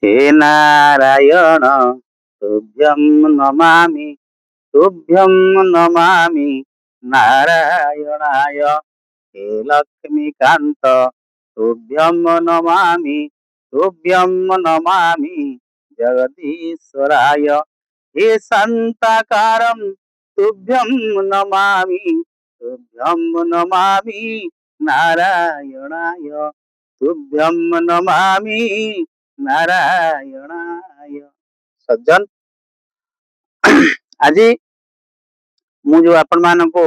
हे नारायण तुभ्यं नमामि तुभ्यं नमामि नारायणाय। हे लक्ष्मीकान्त तुभ्यं नमामि तुभ्यं नमामि जगदीश्वराय। हे शान्ताकारं तुभ्यं नमामि तुभ्यं नमामि नारायणाय तुभ्यं नमामि नारायणाय। सज्जन, आज ମୁଁ ଯୋଉ ଆପଣ ମାନଙ୍କୁ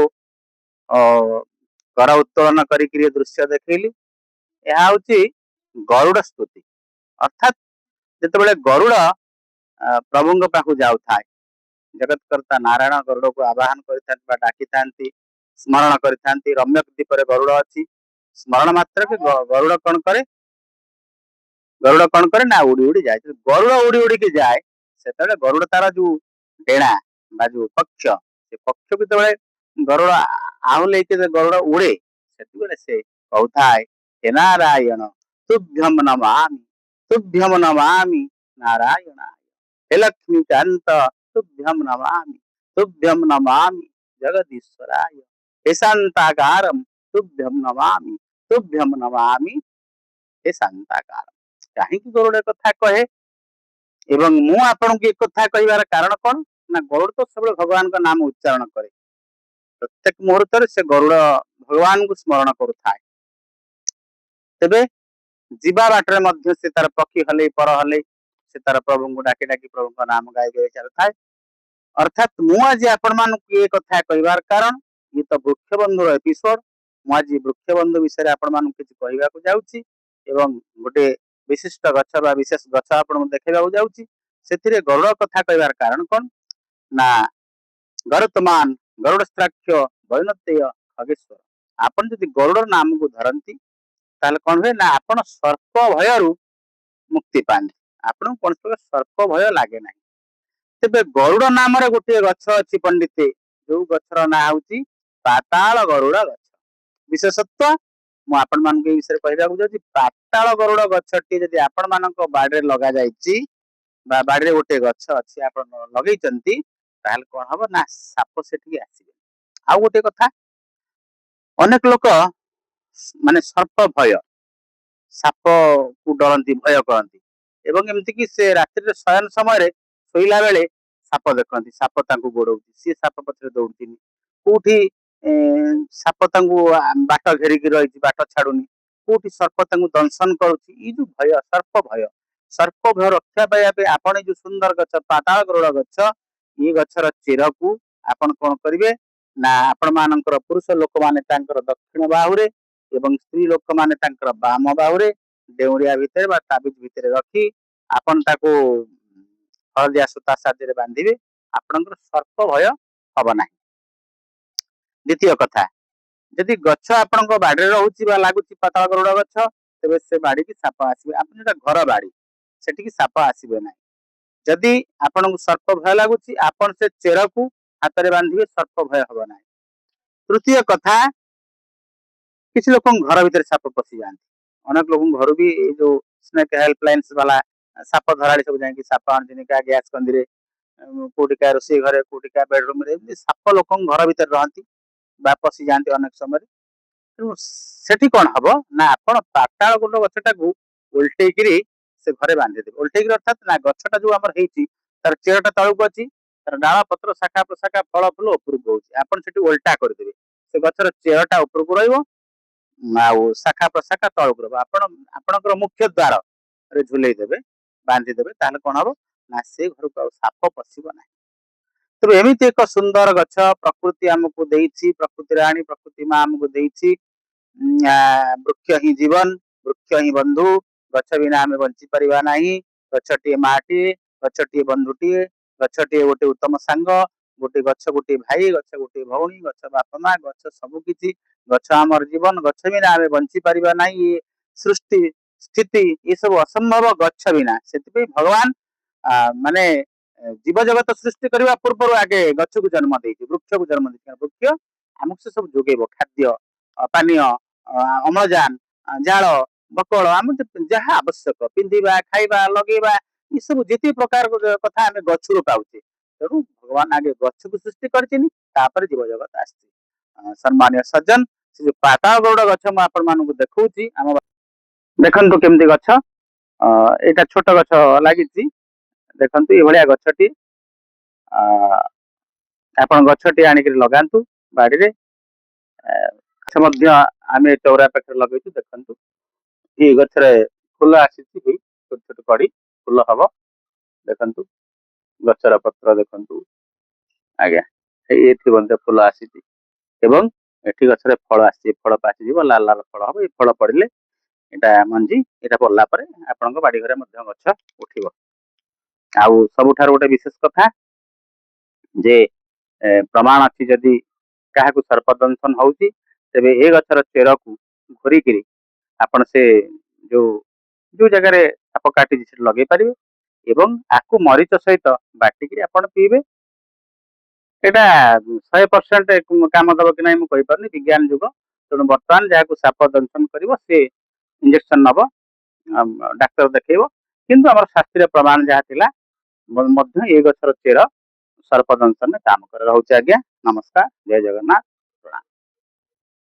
कर उत्तोलन करी दृश्य देखली, यह हूँ गरुड़ स्तुति। अर्थात जिते गरुड़ प्रभु पाखु जाऊ था, जगतकर्ता नारायण गरुड़ को आवाहन कर डाकी था, स्मरण कर रम्य द्वीप गरुड़ अच्छी। स्मरण मात्र के गरुड़ कौन करे, गरुड़ कौन करे ना उड़ी उड़ी जाए। गरुड़ उड़ी उड़ी के जाए से गरुड़ तार जो डेणा बा जो पक्ष, से पक्ष भी गरुड़ आहु लेके गरुड़ उड़े से कहता है, हे नारायण तुभ्यम नमामि तुभ्यम नमामि नारायणाय। हे लक्ष्मीकांत तुभ्यम नमामि तुभ्यम नमामि जगदीश्वराय। हे शांताकारं तुभ्यम नमामि तुभ्यम नमामि हे शांताकारं। कहीं गरुड़ कथा कहे एवं मु आपन को एक कथा कहबार कारण कौन ना, गरुड़ तो सब भगवान का नाम उच्चारण करे, प्रत्येक मुहूर्त से गरुड़ भगवान को स्मरण करुए। तेबे जीवा बाटर मध्य से तार पक्षी हले पर हले से तार प्रभु को डाकी डाकी प्रभु का नाम गाई गाई चल था। अर्थात मु आज आपण मानक ये कथा कहबार कारण, ये तो वृक्ष बंधुर एपिसोड। मु आज वृक्ष बंधु विषय आपण मानक किछि कहबाकू जाउछि एवं गोटे विशिष्ट गछ बा विशेष गछ आपण देखैबाकू जाउछि। सेथिरे गरुड़ कथा कहबार कारण कोन ना, गरुत्मान गरुड़स्त्राक्ष वैनतेय खगेश्वर। आपण जदि गरुड़ नाम को धरती ताले कौन हुए ना, आपण सर्प भयरु मुक्ति पाते, आपण कौन सर्प भय लगे ना। तेबे गरुड़ नाम रे गोटे गछ अच्छी पंडिते, जो गछर ना हूँ पाताल गरुड़ गछ। विशेषत्व मु आपण मान के विषय कहबाकू जाउछि, पाताल गरुड़ गछटी जदि आपण मानक बाड़ी रे लगा जाइछि बा बाड़ी रे गोटे गछ अच्छी आपण लगैचंती, ताहले कोन हबो ना, साप सेठी आसीबे। आ गोटे कथा, अनेक लोक माने सर्प भय, साप को डरती भय करती एवं एमती कि से रात्रि शयन समय शोला बेले साप देखती, साप तांको गोड़ौती, सी साप पछरे दौड़ती, कोठी साप तांको बाट घेरिकी रही बाट छाड़ुनी, कोठी सर्प तांको दंशन करुच्ची। जो भय सर्प भय रक्षा पाइबा आपण जो सुंदर गछ पाताल गरुड़ गछ, ये गछर चेर को आपण कौन करेंगे ना, आपण मानकर पुरुष लोक माने तांकर दक्षिण बाहुरे एवं स्त्री लोक माने तांकर बाम बाहुरे डेउरिया भितर बा ताबिज भितर रखी आपण ताको हलदिया सूता साथी बांधिबे, आपणकर सर्प भय हब ना। द्वितीय कथा, यदि गछ आपण बाड़ी रोचे लगुच पाताल गरुड़ गछ, तेज से बाड़ी की साप आसबे। आप घर बाड़ी सेठी साप आसबे ना। जदि आपण को सर्प भय लगुच, आपण से चेर को हाथ में बांधे, सर्प भय हब ना। तृतीय कथा, किसी लोक घर भीतर साप पशि जाती, अनेक लोग घर भी जो स्नेक हेल्पलाइन वाला साप धराड़ी सब जाकि साप आनी क्या गैस कंदी कोटिका रोषे घरे कोटिका बेडरूम रे साप लोक घर भीतर रहती पशि जाती अनेक समय। तेणु सेठी कौन हम ना, आप पाताल गरुड़ गछटा को उल्टेकरी से घरे बांधीदेवे। उल्टेकरी अर्थात ना, गछटा जो आम तार चेरटा तलक अच्छी, तार डाल पत्र शाखा प्रशाखा फल फूल उपरको होची, आपन सेठी उल्टा करदेवे, से गछर चेरटा उपरको रहिबो आ शाखा प्रशाखा तलक रहिबो। आपणकर मुख्य द्वार रे झुलै देबे, बांधी देबे, ताहले कोन हबो ना, से घर को साप पशिबो ना। तब एमिति एक सुंदर गछ प्रकृति आमको देइछि, प्रकृति रानी प्रकृति मां आमको देइछि। वृक्ष ही जीवन, वृक्ष ही बंधु, गछ बिना आम बंची परिबा नाही। गछटी माटी, गछटी बंधुटी, गछटी गोटे उत्तम सांग, गोटे गछ गोटे भाई, गछ गोटे भौणी, गछ बापा माँ, गछ सबकिछि, गछ आमर जीवन, गछ बिना आम बंची परिबा नाही। ये सृष्टि स्थिति ये सब असंभव गछ बिना। से भगवान माने जीव जगत सृष्टि करने पूर्व आगे गछ को जन्म दे, वृक्ष को जन्म दे। वृक्ष आमको से सब जोगेब, खाद्य पानीय अम्लजान जाल ବକଳ ଆମେ ଯାହା ଆବଶ୍ୟକ ପିନ୍ଧିବା ଖାଇବା ଲଗେଇବା ଏସବୁ ଯେତେ ପ୍ରକାର କଥା ଆମେ ଗଛରୁ ପାଉଛେ। ତେଣୁ ଭଗବାନ ଆଗେ ଗଛକୁ ସୃଷ୍ଟି କରିଛନ୍ତି, ତାପରେ ଜୀବ ଜଗତ ଆସିଛି। ସମ୍ମାନୀୟ ସଜ୍ଜନ, ସେ ଯୋଉ ପାତାଳ ଗରୁଡ ଗଛ ମୁଁ ଆପଣ ମାନଙ୍କୁ ଦେଖଉଛି, ଆମ ଦେଖନ୍ତୁ କେମିତି ଗଛ, ଏଇଟା ଛୋଟ ଗଛ ଲାଗିଛି। ଦେଖନ୍ତୁ ଏଇଭଳିଆ ଗଛଟି ଆପଣ ଗଛଟି ଆଣିକରି ଲଗାନ୍ତୁ ବାଡିରେ। ଗଛ ମଧ୍ୟ ଆମେ ଚଉରା ପାଖରେ ଲଗେଇଛୁ। ଦେଖନ୍ତୁ ଏଇ ଗଛରେ ଫୁଲ ଆସିଛି, ଛୋଟ ଛୋଟ କଢି ଫୁଲ ହବ। ଦେଖନ୍ତୁ ଗଛର ପତ୍ର ଦେଖନ୍ତୁ, ଆଜ୍ଞା ଏଇଠି ମଧ୍ୟ ଫୁଲ ଆସିଛି ଏବଂ ଏଠି ଗଛରେ ଫଳ ଆସିଛି। ଫଳ ପାଚିଯିବ, ଲାଲ ଲାଲ ଫଳ ହବ। ଏଇ ଫଳ ପଡିଲେ ଏଇଟା ମଞ୍ଜି, ଏଇଟା ପଡିଲା ପରେ ଆପଣଙ୍କ ବାଡି ଘରେ ମଧ୍ୟ ଗଛ ଉଠିବ। ଆଉ ସବୁଠାରୁ ଗୋଟେ ବିଶେଷ କଥା ଯେ ପ୍ରମାଣ ଅଛି, ଯଦି କାହାକୁ ସର୍ପଦଂଶନ ହଉଛି ତେବେ ଏ ଗଛର ଚେରକୁ ଘୋରିକିରି ଆପଣ ସେ ଯୋଉ ଯୋଉ ଜାଗାରେ ସାପ କାଟିଛି ସେଠି ଲଗେଇ ପାରିବେ ଏବଂ ଆକୁ ମରିଚ ସହିତ ବାଟିକିରି ଆପଣ ପିଇବେ। ଏଇଟା 100% କାମ ଦବ କି ନାହିଁ ମୁଁ କହିପାରୁନି, ବିଜ୍ଞାନ ଯୁଗ। ତେଣୁ ବର୍ତ୍ତମାନ ଯାହାକୁ ସାପ ଦଂଶନ କରିବ ସେ ଇଞ୍ଜେକ୍ସନ ନବ, ଡାକ୍ତର ଦେଖେଇବ। କିନ୍ତୁ ଆମର ଶାସ୍ତ୍ରୀୟ ପ୍ରମାଣ ଯାହା ଥିଲା ମଧ୍ୟ ଏ ଗଛର ଚେର ସର୍ପ ଦଂଶନରେ କାମ କରେ। ରହୁଛି ଆଜ୍ଞା, ନମସ୍କାର, ଜୟ ଜଗନ୍ନାଥ।